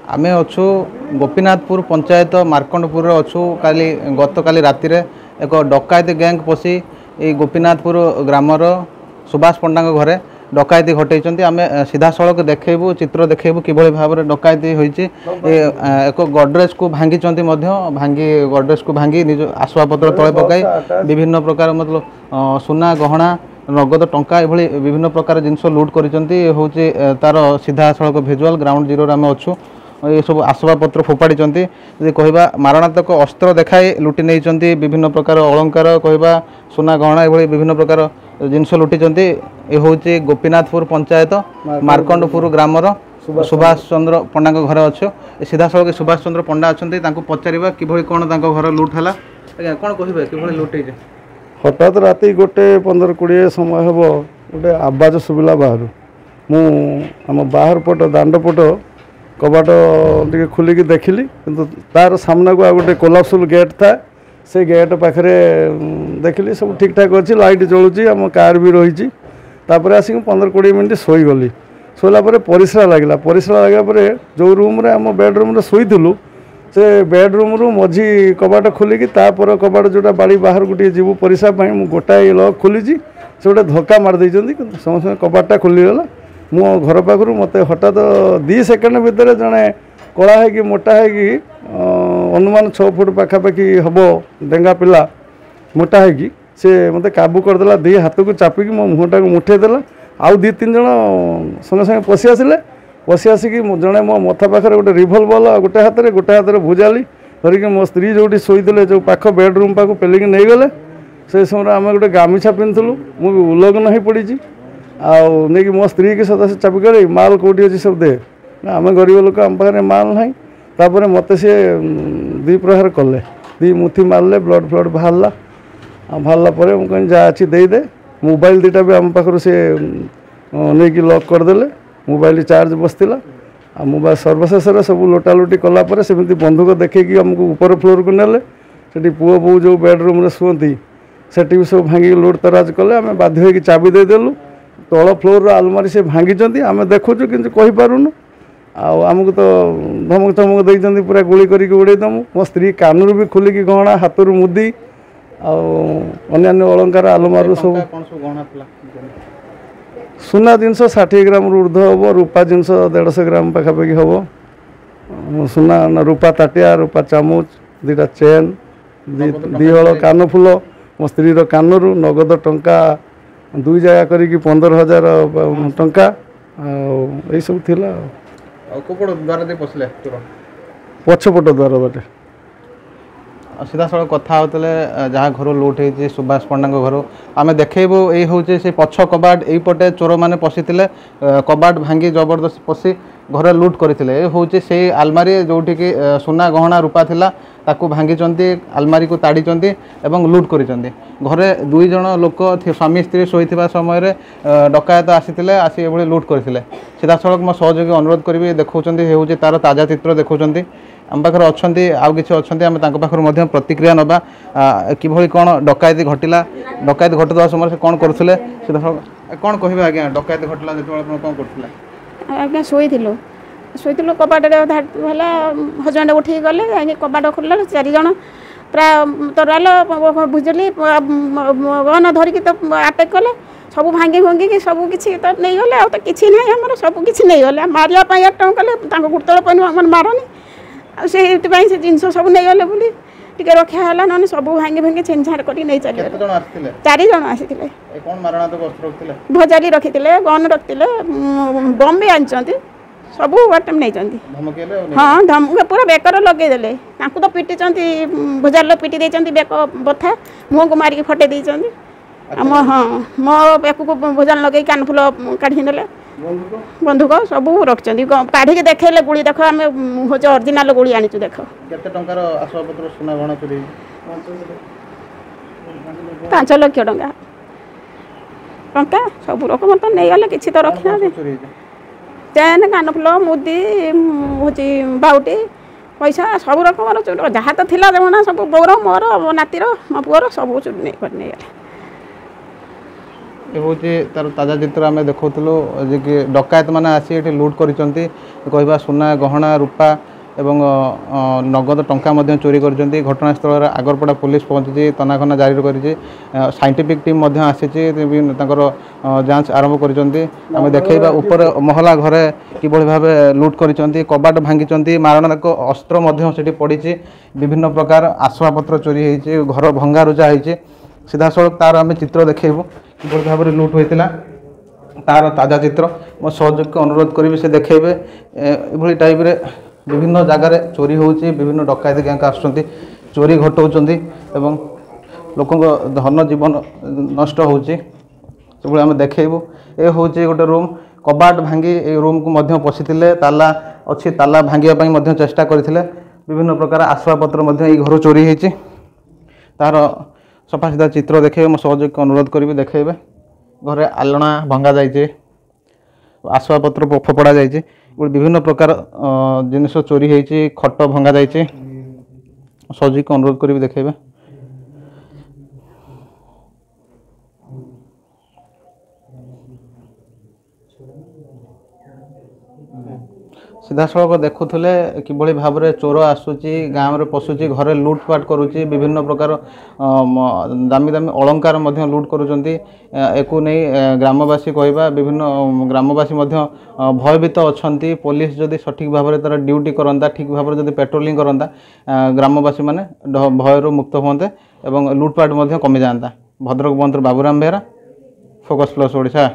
आमे अच्छु गोपीनाथपुर पंचायत मार्कंडपुर अच्छु काली गत काली राति रे एक डकायती गैंग पशि ये गोपीनाथपुर ग्रामर सुभाष पंडा घरे डकायती घटे आम सीधा सड़क देखू चित्र देखू कि भाव में डकायती होती एक गडरेज को भांगी भांगी गडरेज को भांगी निज आसवाबपत्र तले पकाई विभिन्न प्रकार मतलब सुना गहना नगद टंका ये विभिन्न प्रकार जिनस लुट कर तार सीधा सड़क भिजुआल ग्राउंड जीरो आम अच्छू ये सब आसवाबपत्र फोपाड़ी कहवा मारणात्मक अस्त्र देखाई लुटि नहीं विभिन्न प्रकार अलंकार कहवा सुना गहना ये विभिन्न प्रकार जिनस लुटि ये हूँ गोपीनाथपुर पंचायत मार्कंडपुर ग्रामर सुभाष चंद्र पंडा घर अच्छे सीधा सड़क सुभाष चंद्र पंडा अच्छा पचारा कि कौन घर लुट है कौन कहे कि लुट हठात राति 1:15-20 समय हम गोटे आवाज शुभिला बाहर मु बाहर पट दांड पट कबाट टे खोलिकी देखिली किंतु तार सामना को आ गोटे कोलाप्सुल गेट था से गेट पाखे देखिली सब ठीक ठाक अच्छी लाइट जलुची आम कार भी रही आसिक 15-20 मिनट शोगली शोला परिश्रा लगे जो रूम रे आम बेडरूम शोलु से बेडरूम रु मझी कबाट खोलिकी तापर कबाट जोटा बाड़ी बाहर गोटे जीव परिश्रा गोटाए लक खोली से गोटे धक्का मार समस्त कबाटा खोलीगला मो घर पाखु मत हठात 2 सेकेंड भितर जड़े कला है मोटा है अनुमान 6 फुट पाखापाखि हम डेंगा पिला मोटा है से मत काबू करदेला दी हाथ को चापिकी मो मुहटा को मुठेदेला आउ 2-3 जन संगे संगे पशि आसिक जड़े मो मथा पाखे गोटे रिभल्वर गोटे हाथ में भुजाली धरिकी मो स्त्री जो शोते जो पाख बेडरूम पाक पेलिकी नहीं गले से समय आम गोटे गामिछा पिंधुलु मुझे उलग्न हो पड़ी नहीं मो स्त्री की सदा से चापी कर माल कौटी अच्छी सब दे आम गरीब लोक आम पाखे माल ना तापर मत सी 2 प्रहार कले 2 मुठी मारले ब्लड फ्लड बाहरला बाहरला मुझे जहाँ अच्छी देदे मोबाइल 2टा भी आम पाखर से नहीं लक करदे मोबाइल चार्ज बसला मोबाइल सर्वशेष सब लोटालुटी कलापर सेमती बंधुक देखी आमको ऊपर फ्लोर को नेले से पुओ बो जो बेडरूम शुंती सेठी भी सब भांगी लुट तराज कले आम बाध्य हो चाबी देदेलु तल फ्लोर आलमारी से भांगी आम देखुचु कि कहीपरूनु आमको तो धमक धमक देते पूरा गुली करके उड़ेदमु मो स्त्री कानूर भी खोलिकी गहना हाथ मुदी अन्य अलंकार आलमारू सब सुना जिनस 60 ग्राम ऊर्ध हम रूपा जिनस 150 ग्राम पाखापाखि हम सुना रूपा ताटिया रूपा चामच 2टा चेन 2 हल कान फुल मो स्त्री कानूर नगद टंका 2 जगह करी 15,000 टंका यही सब थिला पछपट द्वार बाटे सीधा सड़क कथा होते जहाँ घर लुट हो सुभाष पंडा घर आम देखू ये हूँ से पछ कबाट यहीपटे चोर मैंने पशिले कबाट भांगी जबरदस्त पशि घर लुट करते हूँ से आलमारी जोटि कि सुना गहना रूपा थिला ताकू भांगी आलमारी को ताड़ी एवं लुट कर घरे 2 जन लोक स्वामी स्त्री शोता समय डकायत आसी लुट करते सीधा सड़क मो सहयोगी अनुरोध करी देखते हूँ तार ताजा चित्र देखुं आम पाखे अच्छा आउ कि अच्छा आम पाखर प्रतिक्रिया नवा कि कौन डकायती घटला डकायती घटुवा समय से कौन करुले सीधा सड़क कौन कह आज्ञा डकायती घटला जो कौन कर आज्ञा शोलु कबाट हजबैंड उठे गले कबाट खोल 4 जन प्राय तराल भुजली गहना धरिकी तो आटेक कले सब भांगी भंगी सब किसी तो नहीं गले आ किसी ना आम सब किसी नहीं गले मारियापाई अटक कले गुड़तल पैन मारनी से जिनस सब नहीं गले बोली टिके रक्षा है ना सब भांगी भांगी छेनछाड़ कर नहीं चले 4 जन आसी भजाली रखी गन रखी बम भी आनी सब आइटम नहीं हाँ धमक पूरा बेकर लगेदे तो पिटी भुजार पिटी देती बेक बथा मुँह को मारिक फटे देती हाँ मो बेक को भुजान लगे कानफुल काढ़ी ने बंधुक सब रखी काढ़ी देखेले गुड़ी देख आम हूँ ओरिजिनाल गुड़ी आनीचु देख 5 लाख टंका सब रकम तो नहीं गले कि तो रखी ना चेन कानफुल मुदी हूँ बाउटी पैसा सब रकम चोर जहाँ तो थिला देवना सब बौर मोर नातीर मो पुअर सब चोरी नहीं गले ये हूँ तार ताजा चित्र आम देखु जे कि डकायत मैंने आसी ये लुट कर सुना गहना रूपा एवं नगद टंका चोरी कर घटनास्थल आगरपड़ा पुलिस पहुंची तनाखना जारी कर साइंटिफिक टीम आसी जांच आरंभ कर देखा उपर महला घरे किभली भाव लुट कर कबाट भांगी मारणात्मक अस्त्र से पड़ी विभिन्न प्रकार आसवाबपत्र चोरी होती घर भंगारुजा होती सीधा सड़क तार आम चित्र देखू कि भाव में लुट होता तार ताजा चित्र मो सहयोग को अनुरोध करी से देखेबे ये टाइप रे विभिन्न जगार चोरी होची विभिन्न डकायत गैंग आसुँच चोरी घटाऊँ एवं लोक धन जीवन नष्ट होची आम देखू ये हूँ गोटे रूम कबाट भांगी रूम को पशिले ताला अच्छी ताला भांगापी चेष्टा करते विभिन्न प्रकार आसवाबपत्र ये घर चोरी होती तार सफा सीधा चित्र देखे मो सहयोग को अनुरोध करी देखेबे घरे आलना भंगा जाइए आसवाबपत्र फोपड़ा जाइए विभिन्न प्रकार जिनस चोरी होती खट भंगा जाइए सहयोग को अनुरोध करी देखेबे सीधा सड़क देखुले किभली भाव में चोर आसूची गाँव में पशुची घरे लुटपाट करुच्ची विभिन्न प्रकार दामी दामी अलंकार लुट करुँच एको नहीं ग्रामवासी कहवा विभिन्न ग्रामवासी भयभीत अच्छा पुलिस जदि सठिक भाव में तार ड्यूटी करता ठीक भाव में जदि पेट्रोलिंग करता ग्रामवासी मैंने भयर मुक्त हुए और लुटपाट कमी जाता। भद्रक बंद बाबूराम बेहरा, फोकस प्लस ओडिशा।